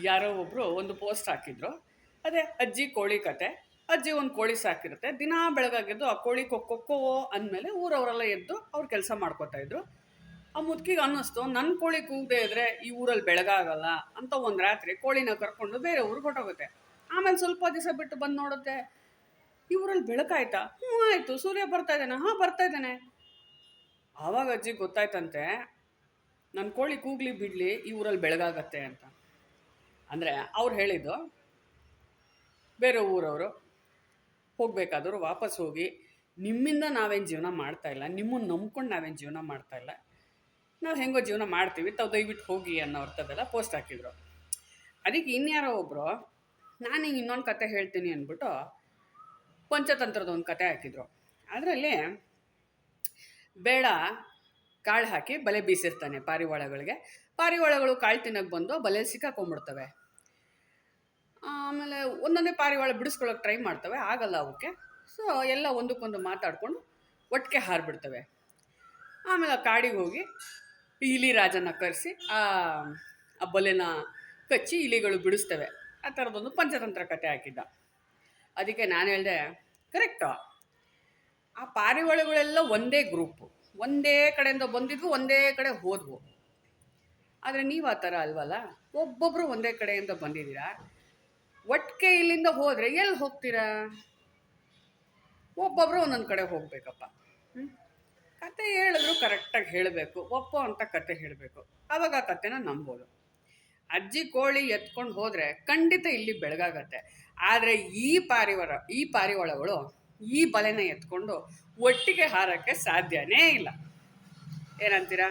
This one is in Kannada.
ಯಾರೋ ಒಬ್ಬರು ಒಂದು ಪೋಸ್ಟ್ ಹಾಕಿದ್ರು. ಅದೇ ಅಜ್ಜಿ ಕೋಳಿ ಕತೆ. ಅಜ್ಜಿ ಒಂದು ಕೋಳಿ ಸಾಕಿರುತ್ತೆ. ದಿನಾ ಬೆಳಗಾಗಿದ್ದು ಆ ಕೋಳಿ ಕೊಕ್ಕೋ ಅಂದಮೇಲೆ ಊರವರೆಲ್ಲ ಎದ್ದು ಅವ್ರು ಕೆಲಸ ಮಾಡ್ಕೋತಾ ಇದ್ರು. ಆ ಮುದುಕಿಗೆ ಅನ್ನಿಸ್ತು, ನನ್ನ ಕೋಳಿ ಕೂಗದೆ ಇದ್ರೆ ಈ ಊರಲ್ಲಿ ಬೆಳಗಾಗಲ್ಲ ಅಂತ. ಒಂದು ರಾತ್ರಿ ಕೋಳಿನ ಕರ್ಕೊಂಡು ಬೇರೆ ಊರಿಗೆ ಹೊಟ್ಟೋಗುತ್ತೆ. ಆಮೇಲೆ ಸ್ವಲ್ಪ ದಿವಸ ಬಿಟ್ಟು ಬಂದು ನೋಡುತ್ತೆ, ಈ ಊರಲ್ಲಿ ಬೆಳಕಾಯ್ತಾ? ಹ್ಞೂ ಆಯಿತು. ಸೂರ್ಯ ಬರ್ತಾ ಇದ್ದಾನೆ? ಹಾಂ ಬರ್ತಾ ಇದ್ದಾನೆ. ಆವಾಗ ಅಜ್ಜಿಗೆ ಗೊತ್ತಾಯ್ತಂತೆ, ನನ್ನ ಕೋಳಿ ಕೂಗ್ಲಿ ಬಿಡಲಿ, ಈ ಊರಲ್ಲಿ ಬೆಳಗಾಗತ್ತೆ ಅಂತ. ಅಂದರೆ ಅವ್ರು ಹೇಳಿದ್ದು, ಬೇರೆ ಊರವರು ಹೋಗಬೇಕಾದ್ರು ವಾಪಸ್ ಹೋಗಿ, ನಿಮ್ಮಿಂದ ನಾವೇನು ಜೀವನ ಮಾಡ್ತಾ ಇಲ್ಲ, ನಿಮ್ಮನ್ನು ನಂಬ್ಕೊಂಡು ನಾವೇನು ಜೀವನ ಮಾಡ್ತಾ ಇಲ್ಲ, ನಾವು ಹೆಂಗೋ ಜೀವನ ಮಾಡ್ತೀವಿ, ತಾವು ದಯವಿಟ್ಟು ಹೋಗಿ ಅನ್ನೋ ಅರ್ಥದೆಲ್ಲ ಪೋಸ್ಟ್ ಹಾಕಿದ್ರು. ಅದಕ್ಕೆ ಇನ್ಯಾರೋ ಒಬ್ಬರು ನಾನು ಹಿಂಗೆ ಇನ್ನೊಂದು ಕತೆ ಹೇಳ್ತೀನಿ ಅಂದ್ಬಿಟ್ಟು ಪಂಚತಂತ್ರದ ಒಂದು ಕತೆ ಹಾಕಿದ್ರು. ಅದರಲ್ಲಿ ಬೇಡ ಕಾಳು ಹಾಕಿ ಬಲೆ ಬೀಸಿರ್ತಾನೆ ಪಾರಿವಾಳಗಳಿಗೆ. ಪಾರಿವಾಳಗಳು ಕಾಳು ತಿನ್ನಕ್ಕೆ ಬಂದು ಬಲೆ ಸಿಕ್ಕಾಕೊಂಡ್ಬಿಡ್ತವೆ. ಆಮೇಲೆ ಒಂದೊಂದೇ ಪಾರಿವಾಳ ಬಿಡಿಸ್ಕೊಳ್ಳೋಕೆ ಟ್ರೈ ಮಾಡ್ತವೆ, ಆಗಲ್ಲ ಅವಕ್ಕೆ. ಸೊ ಎಲ್ಲ ಒಂದಕ್ಕೊಂದು ಮಾತಾಡಿಕೊಂಡು ಒಟ್ಟಿಗೆ ಹಾರಿಬಿಡ್ತವೆ. ಆಮೇಲೆ ಆ ಕಾಡಿಗೆ ಹೋಗಿ ಇಲಿ ರಾಜನ ಕರೆಸಿ ಆ ಬಲೆನ ಕಚ್ಚಿ ಇಲಿಗಳು ಬಿಡಿಸ್ತವೆ. ಆ ಥರದೊಂದು ಪಂಚತಂತ್ರ ಕತೆ ಹಾಕಿದ್ದ. ಅದಕ್ಕೆ ನಾನು ಹೇಳಿದೆ, ಕರೆಕ್ಟು, ಆ ಪಾರಿವಾಳಗಳೆಲ್ಲ ಒಂದೇ ಗ್ರೂಪು, ಒಂದೇ ಕಡೆಯಿಂದ ಬಂದಿದ್ವು, ಒಂದೇ ಕಡೆ ಹೋದ್ವು. ಆದರೆ ನೀವು ಆ ಥರ ಅಲ್ವಲ್ಲ, ಒಬ್ಬೊಬ್ಬರು ಒಂದೇ ಕಡೆಯಿಂದ ಬಂದಿದ್ದೀರಾ. ಒಟ್ಟಿಗೆ ಇಲ್ಲಿಂದ ಹೋದರೆ ಎಲ್ಲಿ ಹೋಗ್ತೀರಾ? ಒಬ್ಬೊಬ್ಬರು ಒಂದೊಂದು ಕಡೆ ಹೋಗಬೇಕಪ್ಪ. ಕತೆ ಹೇಳಿದ್ರು ಕರೆಕ್ಟಾಗಿ ಹೇಳಬೇಕು, ಒಪ್ಪೋ ಅಂತ ಕತೆ ಹೇಳಬೇಕು. ಆವಾಗ ಆ ಕತೆನ ನಂಬೋದು. ಅಜ್ಜಿ ಕೋಳಿ ಎತ್ಕೊಂಡು ಹೋದರೆ ಖಂಡಿತ ಇಲ್ಲಿ ಬೆಳಗಾಗತ್ತೆ. ಆದರೆ ಈ ಪಾರಿವಾಳಗಳು ಈ ಬಲೆನ ಎತ್ಕೊಂಡು ಒಟ್ಟಿಗೆ ಹಾರೋಕ್ಕೆ ಸಾಧ್ಯನೇ ಇಲ್ಲ. ಏನಂತೀರಾ?